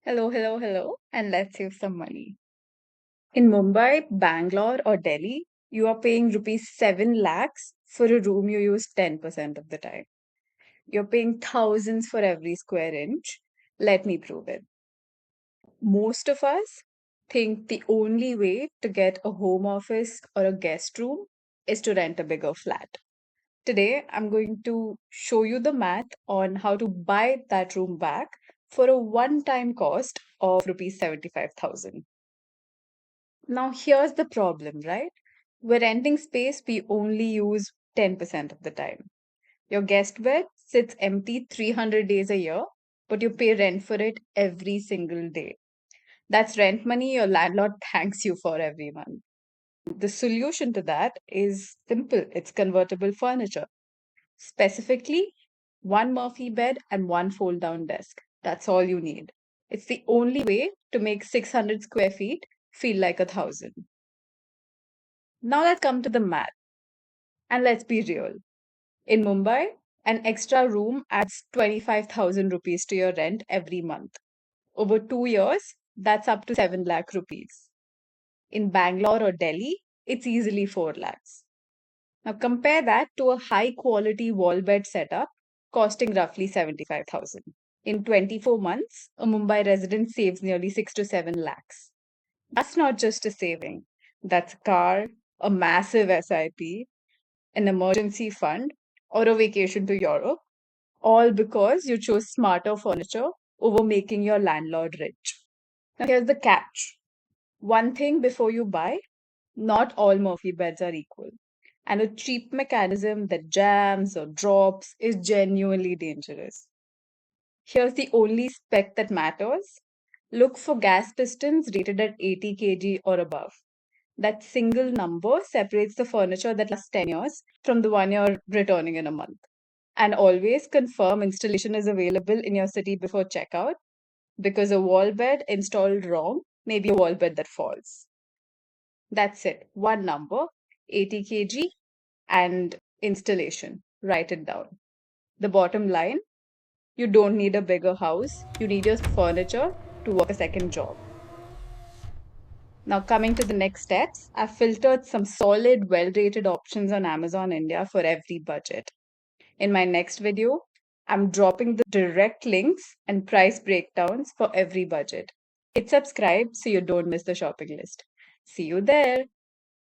Hello, hello, hello, and let's save some money. In Mumbai, Bangalore, or Delhi, you are paying rupees 7 lakhs for a room you use 10% of the time. You're paying thousands for every square inch. Let me prove it. Most of us think the only way to get a home office or a guest room is to rent a bigger flat. Today, I'm going to show you the math on how to buy that room back for a one-time cost of rupees 75,000. Now, here's the problem, right? We're renting space we only use 10% of the time. Your guest bed sits empty 300 days a year, but you pay rent for it every single day. That's rent money your landlord thanks you for every month. The solution to that is simple, it's convertible furniture. Specifically, one Murphy bed and one fold down desk. That's all you need. It's the only way to make 600 square feet feel like 1,000. Now let's come to the math. And let's be real. In Mumbai, an extra room adds 25,000 rupees to your rent every month. Over 2 years, that's up to 7 lakh rupees. In Bangalore or Delhi, it's easily 4 lakhs. Now compare that to a high quality wall bed setup costing roughly 75,000. In 24 months, a Mumbai resident saves nearly 6 to 7 lakhs. That's not just a saving. That's a car, a massive SIP, an emergency fund, or a vacation to Europe, all because you chose smarter furniture over making your landlord rich. Now, here's the catch. One thing before you buy, not all Murphy beds are equal. And a cheap mechanism that jams or drops is genuinely dangerous. Here's the only spec that matters. Look for gas pistons rated at 80 kg or above. That single number separates the furniture that lasts 10 years from the one you're returning in a month. And always confirm installation is available in your city before checkout because a wall bed installed wrong may be a wall bed that falls. That's it. One number, 80 kg, and installation. Write it down. The bottom line, you don't need a bigger house, you need your furniture to work a second job. Now, coming to the next steps, I've filtered some solid, well rated options on Amazon India for every budget. In my next video, I'm dropping the direct links and price breakdowns for every budget. Hit subscribe so you don't miss the shopping list. See you there.